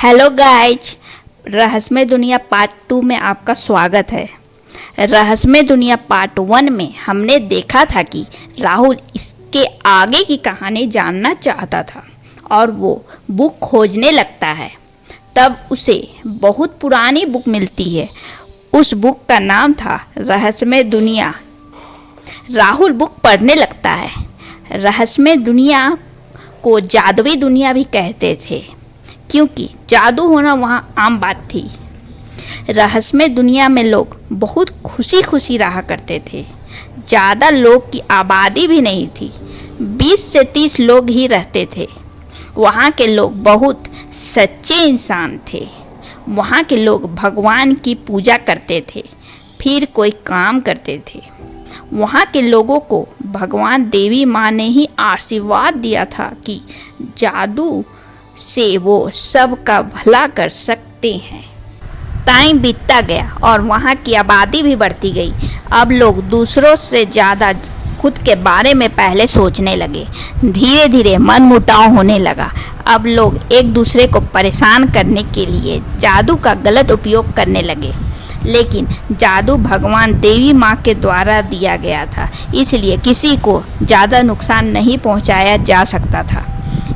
Hello guys, रहस्यमय दुनिया part 2 में आपका स्वागत है। रहस्यमय दुनिया पार्ट 1 में हमने देखा था कि राहुल इसके आगे की कहानी जानना चाहता था और वो बुक खोजने लगता है। तब उसे बहुत पुरानी बुक मिलती है। उस बुक का नाम था रहस्यमय दुनिया। राहुल बुक पढ़ने लगता है। रहस्यमय दुनिया को जादुई दुनिया भी कहते थे, क्योंकि जादू होना वहाँ आम बात थी। रहस्यमय दुनिया में लोग बहुत खुशी खुशी रहा करते थे। ज़्यादा लोग की आबादी भी नहीं थी, 20 से 30 लोग ही रहते थे। वहाँ के लोग बहुत सच्चे इंसान थे। वहाँ के लोग भगवान की पूजा करते थे, फिर कोई काम करते थे। वहाँ के लोगों को भगवान देवी माँ ने ही आशीर्वाद दिया था कि जादू से वो सबका भला कर सकते हैं। टाइम बीतता गया और वहाँ की आबादी भी बढ़ती गई। अब लोग दूसरों से ज़्यादा खुद के बारे में पहले सोचने लगे। धीरे धीरे मनमुटाव होने लगा। अब लोग एक दूसरे को परेशान करने के लिए जादू का गलत उपयोग करने लगे। लेकिन जादू भगवान देवी माँ के द्वारा दिया गया था, इसलिए किसी को ज़्यादा नुकसान नहीं पहुँचाया जा सकता था।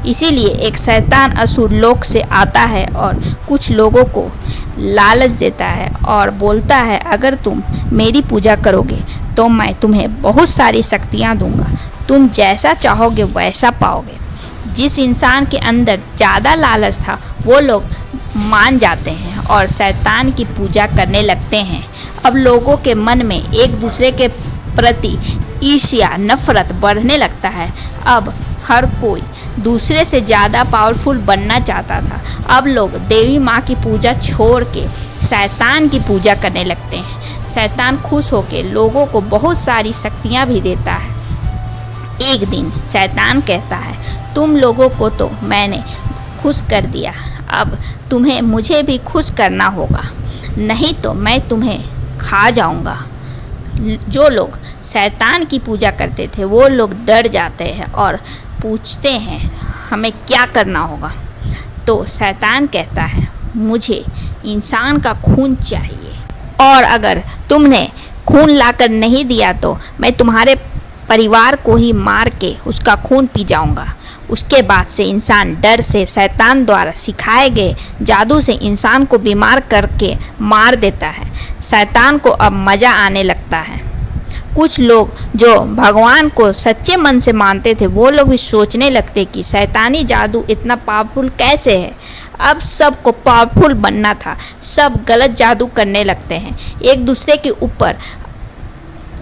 इसीलिए एक शैतान असुर लोक से आता है और कुछ लोगों को लालच देता है और बोलता है, अगर तुम मेरी पूजा करोगे तो मैं तुम्हें बहुत सारी शक्तियाँ दूंगा। तुम जैसा चाहोगे वैसा पाओगे। जिस इंसान के अंदर ज़्यादा लालच था वो लोग मान जाते हैं और शैतान की पूजा करने लगते हैं। अब लोगों के मन में एक दूसरे के प्रति ईर्ष्या नफरत बढ़ने लगता है। अब हर कोई दूसरे से ज़्यादा पावरफुल बनना चाहता था। अब लोग देवी माँ की पूजा छोड़ के शैतान की पूजा करने लगते हैं। शैतान खुश होकर लोगों को बहुत सारी शक्तियाँ भी देता है। एक दिन शैतान कहता है, तुम लोगों को तो मैंने खुश कर दिया, अब तुम्हें मुझे भी खुश करना होगा, नहीं तो मैं तुम्हें खा जाऊंगा। जो लोग शैतान की पूजा करते थे वो लोग डर जाते हैं और पूछते हैं, हमें क्या करना होगा। तो शैतान कहता है, मुझे इंसान का खून चाहिए और अगर तुमने खून लाकर नहीं दिया तो मैं तुम्हारे परिवार को ही मार के उसका खून पी जाऊंगा। उसके बाद से इंसान डर से शैतान द्वारा सिखाए गए जादू से इंसान को बीमार करके मार देता है। शैतान को अब मज़ा आने लगता है। कुछ लोग जो भगवान को सच्चे मन से मानते थे वो लोग भी सोचने लगते कि शैतानी जादू इतना पावरफुल कैसे है। अब सबको पावरफुल बनना था, सब गलत जादू करने लगते हैं एक दूसरे के ऊपर।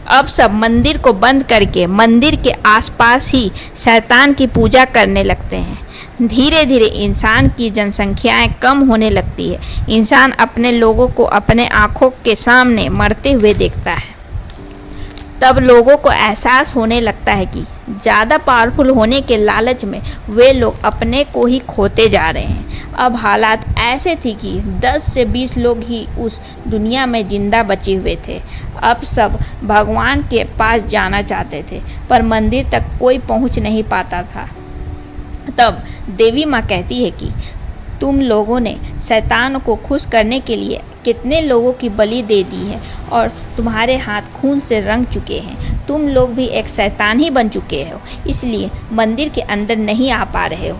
अब सब मंदिर को बंद करके मंदिर के आसपास ही शैतान की पूजा करने लगते हैं। धीरे धीरे इंसान की जनसंख्याएं कम होने लगती है। इंसान अपने लोगों को अपने आँखों के सामने मरते हुए देखता है। तब लोगों को एहसास होने लगता है कि ज़्यादा पावरफुल होने के लालच में वे लोग अपने को ही खोते जा रहे हैं। अब हालात ऐसे थी कि 10 से 20 लोग ही उस दुनिया में जिंदा बचे हुए थे। अब सब भगवान के पास जाना चाहते थे पर मंदिर तक कोई पहुंच नहीं पाता था। तब देवी माँ कहती है कि तुम लोगों ने शैतान को खुश करने के लिए कितने लोगों की बलि दे दी है और तुम्हारे हाथ खून से रंग चुके हैं। तुम लोग भी एक शैतान ही बन चुके हो, इसलिए मंदिर के अंदर नहीं आ पा रहे हो।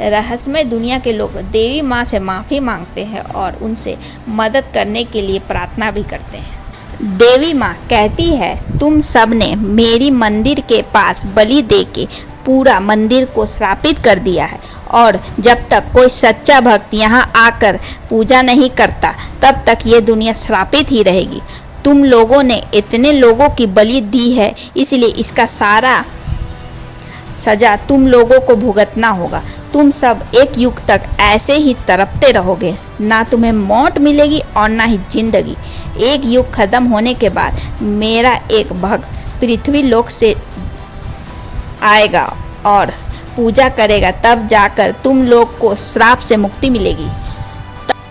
रहस्यमय दुनिया के लोग देवी माँ से माफ़ी मांगते हैं और उनसे मदद करने के लिए प्रार्थना भी करते हैं। देवी माँ कहती है, तुम सब ने मेरी मंदिर के पास बलि दे के पूरा मंदिर को श्रापित कर दिया है और जब तक कोई सच्चा भक्त यहाँ आकर पूजा नहीं करता तब तक ये दुनिया श्रापित ही रहेगी। तुम लोगों ने इतने लोगों की बलि दी है, इसलिए इसका सारा सजा तुम लोगों को भुगतना होगा। तुम सब एक युग तक ऐसे ही तड़पते रहोगे, ना तुम्हें मौत मिलेगी और ना ही जिंदगी। एक युग खत्म होने के बाद मेरा एक भक्त पृथ्वी लोक से आएगा और पूजा करेगा, तब जाकर तुम लोग को श्राप से मुक्ति मिलेगी।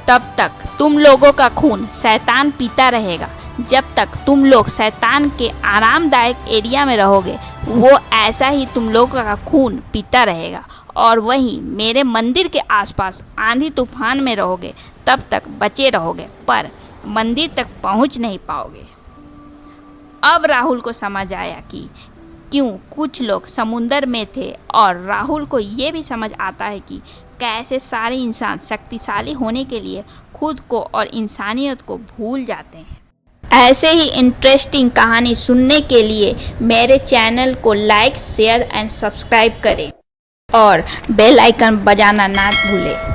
तब तक तुम लोगों का खून शैतान पीता रहेगा। जब तक तुम लोग शैतान के आरामदायक एरिया में रहोगे वो ऐसा ही तुम लोगों का खून पीता रहेगा और वहीं मेरे मंदिर के आसपास आंधी तूफान में रहोगे तब तक बचे रहोगे, पर मंदिर तक पहुंच नहीं पाओगे। अब राहुल को समझ आया कि क्यों कुछ लोग समुंदर में थे, और राहुल को ये भी समझ आता है कि कैसे सारे इंसान शक्तिशाली होने के लिए खुद को और इंसानियत को भूल जाते हैं। ऐसे ही इंटरेस्टिंग कहानी सुनने के लिए मेरे चैनल को लाइक, शेयर एंड सब्सक्राइब करें और बेल आइकन बजाना ना भूलें।